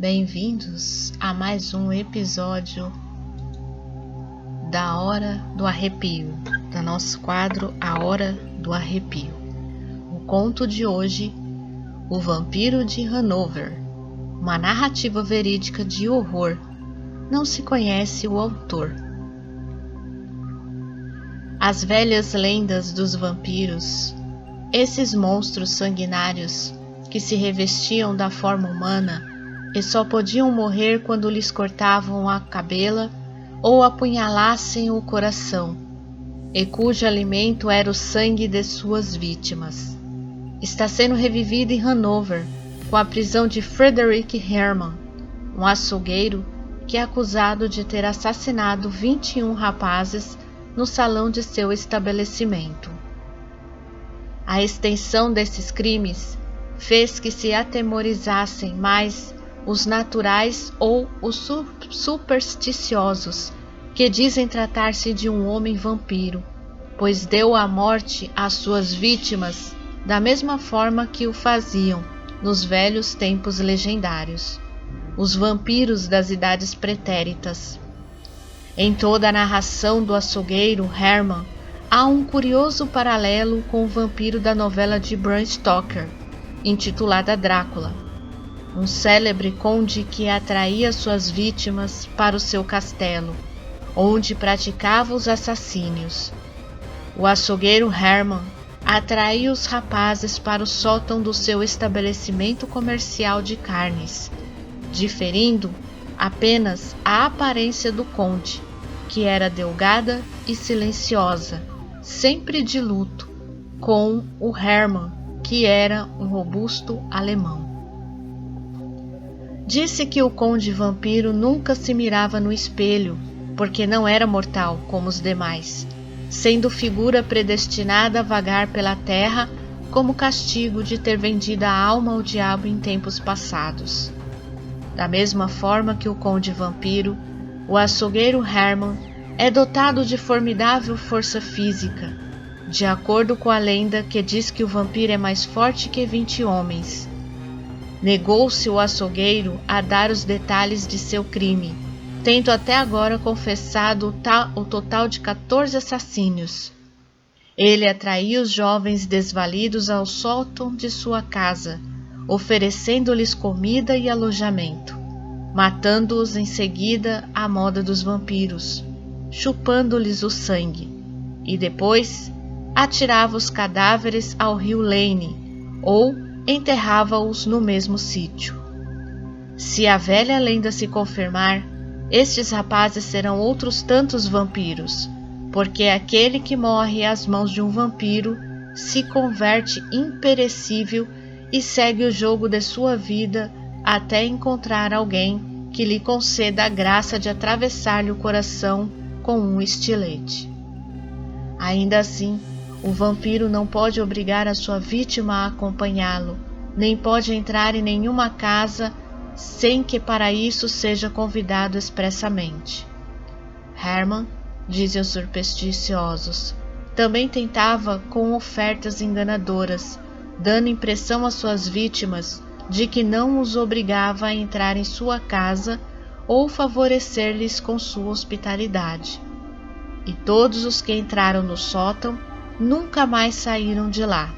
Bem-vindos a mais um episódio da Hora do Arrepio, do nosso quadro A Hora do Arrepio. O conto de hoje, O Vampiro de Hanover, uma narrativa verídica de horror. Não se conhece o autor. As velhas lendas dos vampiros, esses monstros sanguinários que se revestiam da forma humana e só podiam morrer quando lhes cortavam a cabela ou apunhalassem o coração, e cujo alimento era o sangue de suas vítimas, está sendo revivido em Hanover com a prisão de Frederick Herman, um açougueiro que é acusado de ter assassinado 21 rapazes no salão de seu estabelecimento. A extensão desses crimes fez que se atemorizassem mais os naturais ou os supersticiosos, que dizem tratar-se de um homem vampiro, pois deu a morte às suas vítimas da mesma forma que o faziam nos velhos tempos legendários, os vampiros das idades pretéritas. Em toda a narração do açougueiro Herman, há um curioso paralelo com o vampiro da novela de Bram Stoker, intitulada Drácula, um célebre conde que atraía suas vítimas para o seu castelo, onde praticava os assassínios. O açougueiro Herman atraía os rapazes para o sótão do seu estabelecimento comercial de carnes, diferindo apenas a aparência do conde, que era delgada e silenciosa, sempre de luto, com o Herman, que era um robusto alemão. Disse que o conde vampiro nunca se mirava no espelho, porque não era mortal como os demais, sendo figura predestinada a vagar pela terra como castigo de ter vendido a alma ao diabo em tempos passados. Da mesma forma que o conde vampiro, o açougueiro Herman é dotado de formidável força física, de acordo com a lenda que diz que o vampiro é mais forte que 20 homens. Negou-se o açougueiro a dar os detalhes de seu crime, tendo até agora confessado o total de 14 assassínios. Ele atraía os jovens desvalidos ao sótão de sua casa, oferecendo-lhes comida e alojamento, matando-os em seguida à moda dos vampiros, chupando-lhes o sangue, e depois atirava os cadáveres ao rio Lane ou enterrava-os no mesmo sítio. Se a velha lenda se confirmar, estes rapazes serão outros tantos vampiros, porque aquele que morre às mãos de um vampiro se converte imperecível e segue o jogo de sua vida até encontrar alguém que lhe conceda a graça de atravessar-lhe o coração com um estilete. Ainda assim, o vampiro não pode obrigar a sua vítima a acompanhá-lo, nem pode entrar em nenhuma casa sem que para isso seja convidado expressamente. Herman, dizem os supersticiosos, também tentava com ofertas enganadoras, dando impressão às suas vítimas de que não os obrigava a entrar em sua casa ou favorecer-lhes com sua hospitalidade. E todos os que entraram no sótão nunca mais saíram de lá.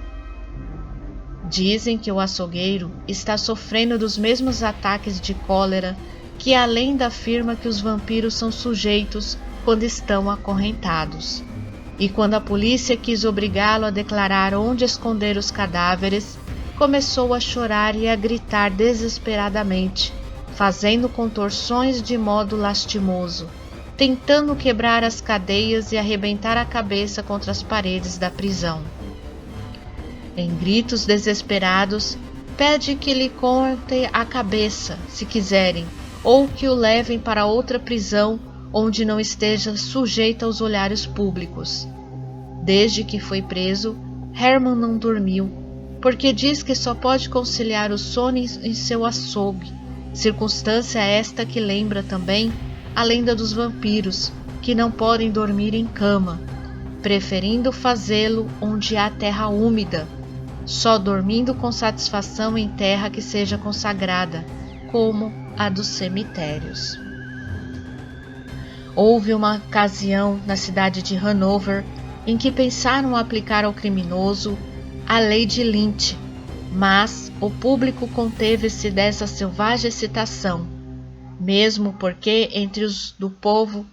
Dizem que o açougueiro está sofrendo dos mesmos ataques de cólera que a lenda afirma que os vampiros são sujeitos quando estão acorrentados. E quando a polícia quis obrigá-lo a declarar onde esconder os cadáveres, começou a chorar e a gritar desesperadamente, fazendo contorções de modo lastimoso, tentando quebrar as cadeias e arrebentar a cabeça contra as paredes da prisão. Em gritos desesperados, pede que lhe cortem a cabeça, se quiserem, ou que o levem para outra prisão onde não esteja sujeito aos olhares públicos. Desde que foi preso, Herman não dormiu, porque diz que só pode conciliar o sono em seu açougue, circunstância esta que lembra também a lenda dos vampiros, que não podem dormir em cama, preferindo fazê-lo onde há terra úmida, só dormindo com satisfação em terra que seja consagrada, como a dos cemitérios. Houve uma ocasião na cidade de Hanover em que pensaram aplicar ao criminoso a lei de Lynch, mas o público conteve-se dessa selvagem excitação, mesmo porque entre os do povo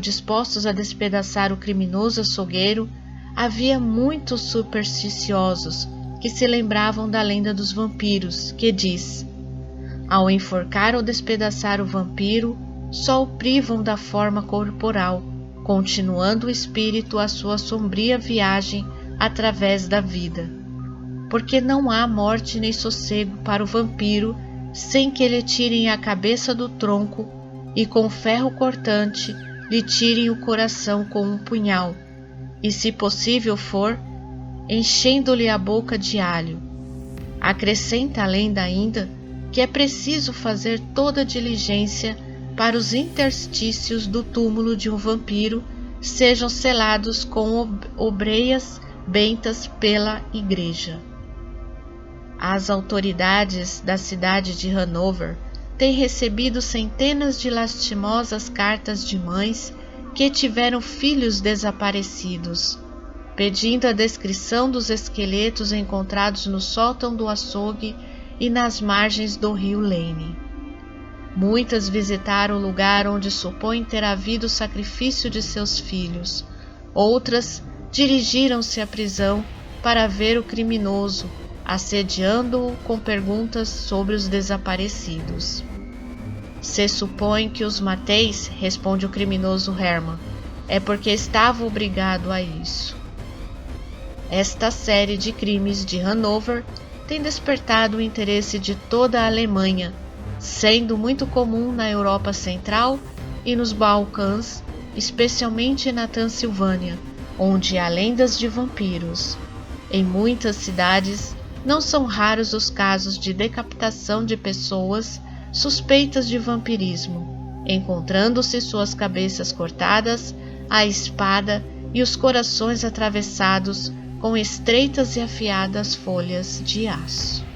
dispostos a despedaçar o criminoso açougueiro, havia muitos supersticiosos que se lembravam da lenda dos vampiros, que diz: ao enforcar ou despedaçar o vampiro, só o privam da forma corporal, continuando o espírito a sua sombria viagem através da vida. Porque não há morte nem sossego para o vampiro sem que lhe tirem a cabeça do tronco e com ferro cortante lhe tirem o coração com um punhal, e se possível for, enchendo-lhe a boca de alho. Acrescenta a lenda ainda que é preciso fazer toda diligência para os interstícios do túmulo de um vampiro sejam selados com obreias bentas pela igreja. As autoridades da cidade de Hanover têm recebido centenas de lastimosas cartas de mães que tiveram filhos desaparecidos, pedindo a descrição dos esqueletos encontrados no sótão do açougue e nas margens do rio Lane. Muitas visitaram o lugar onde supõem ter havido o sacrifício de seus filhos. Outras dirigiram-se à prisão para ver o criminoso, assediando-o com perguntas sobre os desaparecidos. Se supõe que os mateis, responde o criminoso Herman, é porque estava obrigado a isso. Esta série de crimes de Hanover tem despertado o interesse de toda a Alemanha, sendo muito comum na Europa Central e nos Balcãs, especialmente na Transilvânia, onde há lendas de vampiros. Em muitas cidades, não são raros os casos de decapitação de pessoas suspeitas de vampirismo, encontrando-se suas cabeças cortadas, a espada e os corações atravessados com estreitas e afiadas folhas de aço.